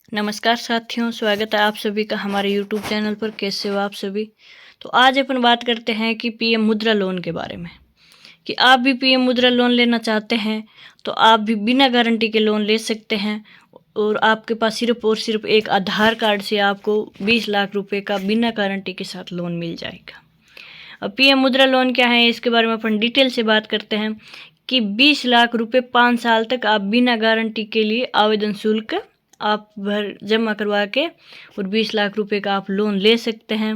नमस्कार साथियों, स्वागत है आप सभी का हमारे यूट्यूब चैनल पर। कैसे हो आप सभी? तो आज अपन बात करते हैं कि पीएम मुद्रा लोन के बारे में, कि आप भी पीएम मुद्रा लोन लेना चाहते हैं तो आप भी बिना गारंटी के लोन ले सकते हैं। और आपके पास सिर्फ और सिर्फ एक आधार कार्ड से आपको 20 लाख रुपए का बिना गारंटी के साथ लोन मिल जाएगा। अब पीएम मुद्रा लोन क्या है, इसके बारे में अपन डिटेल से बात करते हैं कि 20 लाख रुपए 5 साल तक आप बिना गारंटी के लिए आवेदन शुल्क आप जमा करवा के और 20 लाख रुपए का आप लोन ले सकते हैं।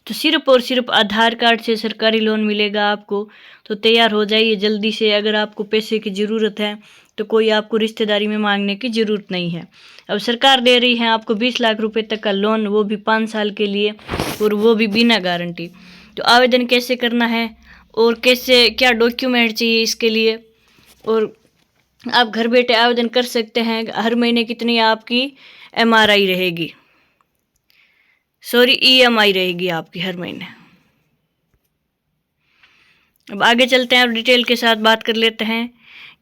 तो सिर्फ और सिर्फ आधार कार्ड से सरकारी लोन मिलेगा आपको। तो तैयार हो जाइए जल्दी से। अगर आपको पैसे की ज़रूरत है तो कोई आपको रिश्तेदारी में मांगने की ज़रूरत नहीं है। अब सरकार दे रही है आपको 20 लाख रुपए तक का लोन, वो भी 5 साल के लिए, और वो भी बिना गारंटी। तो आवेदन कैसे करना है और कैसे क्या डॉक्यूमेंट चाहिए इसके लिए, और आप घर बैठे आवेदन कर सकते हैं। हर महीने कितनी आपकी एमआरआई रहेगी, ईएमआई रहेगी आपकी हर महीने। अब आगे चलते हैं और डिटेल के साथ बात कर लेते हैं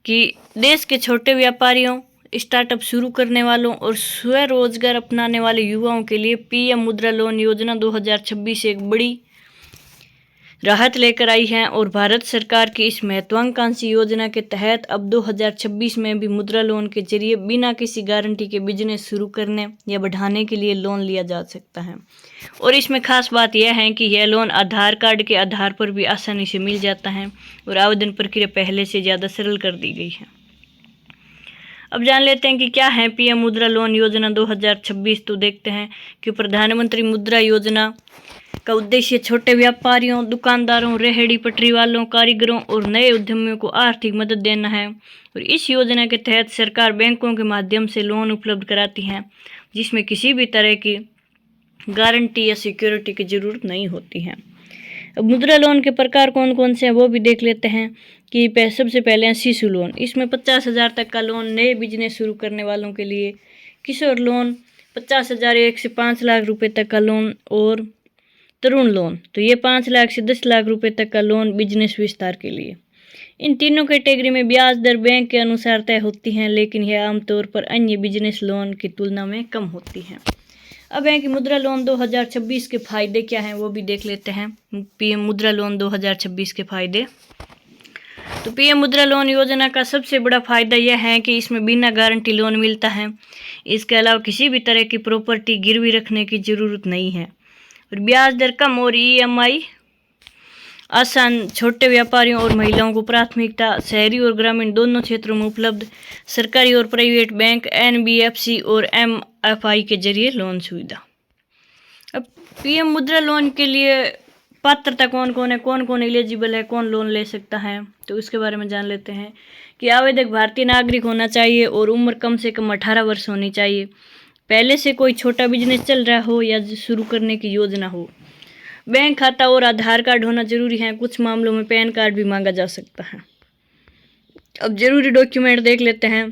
कि देश के छोटे व्यापारियों, स्टार्टअप शुरू करने वालों और स्वरोजगार अपनाने वाले युवाओं के लिए पीएम मुद्रा लोन योजना 2026 एक बड़ी राहत लेकर आई है। और भारत सरकार की इस महत्वाकांक्षी योजना के तहत अब 2026 में भी मुद्रा लोन के जरिए बिना किसी गारंटी के बिजनेस शुरू करने या बढ़ाने के लिए लोन लिया जा सकता है। और इसमें खास बात यह है कि यह लोन आधार कार्ड के आधार पर भी आसानी से मिल जाता है और आवेदन प्रक्रिया पहले से ज़्यादा सरल कर दी गई है। अब जान लेते हैं कि क्या है पीएम मुद्रा लोन योजना 2026। तो देखते हैं कि प्रधानमंत्री मुद्रा योजना का उद्देश्य छोटे व्यापारियों, दुकानदारों, रेहड़ी पटरी वालों, कारीगरों और नए उद्यमियों को आर्थिक मदद देना है। और इस योजना के तहत सरकार बैंकों के माध्यम से लोन उपलब्ध कराती है जिसमें किसी भी तरह की गारंटी या सिक्योरिटी की ज़रूरत नहीं होती है। अब मुद्रा लोन के प्रकार कौन कौन से हैं वो भी देख लेते हैं कि सबसे पहले हैं शिशु लोन। इसमें 50,000 तक का लोन नए बिजनेस शुरू करने वालों के लिए। किशोर लोन 50,000 1 से 5 लाख रुपए तक का लोन। और तरुण लोन तो ये 5 लाख से 10 लाख रुपए तक का लोन बिजनेस विस्तार के लिए। इन तीनों कैटेगरी में ब्याज दर बैंक के अनुसार तय होती हैं, लेकिन यह आमतौर पर अन्य बिजनेस लोन की तुलना में कम होती हैं। अब है कि मुद्रा लोन 2026 के फायदे क्या हैं वो भी देख लेते हैं। पीएम मुद्रा लोन 2026 के फायदे। तो पीएम मुद्रा लोन योजना का सबसे बड़ा फायदा यह है कि इसमें बिना गारंटी लोन मिलता है। इसके अलावा किसी भी तरह की प्रॉपर्टी गिरवी रखने की ज़रूरत नहीं है और ब्याज दर कम और ईएमआई आसान। छोटे व्यापारियों और महिलाओं को प्राथमिकता। शहरी और ग्रामीण दोनों क्षेत्रों में उपलब्ध। सरकारी और प्राइवेट बैंक, एनबीएफसी और एमएफआई के जरिए लोन सुविधा। अब पीएम मुद्रा लोन के लिए पात्रता कौन कौन है, कौन कौन एलिजिबल है, कौन लोन ले सकता है, तो इसके बारे में जान लेते हैं कि आवेदक भारतीय नागरिक होना चाहिए और उम्र कम से कम 18 वर्ष होनी चाहिए। पहले से कोई छोटा बिजनेस चल रहा हो या शुरू करने की योजना हो। बैंक खाता और आधार कार्ड होना जरूरी है। कुछ मामलों में पैन कार्ड भी मांगा जा सकता है। अब जरूरी डॉक्यूमेंट देख लेते हैं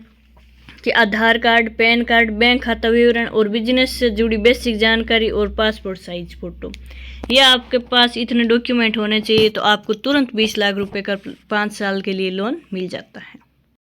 कि आधार कार्ड, पैन कार्ड, बैंक खाता विवरण और बिजनेस से जुड़ी बेसिक जानकारी और पासपोर्ट साइज फोटो। यह आपके पास इतने डॉक्यूमेंट होने चाहिए तो आपको तुरंत 20 लाख रुपए का 5 साल के लिए लोन मिल जाता है।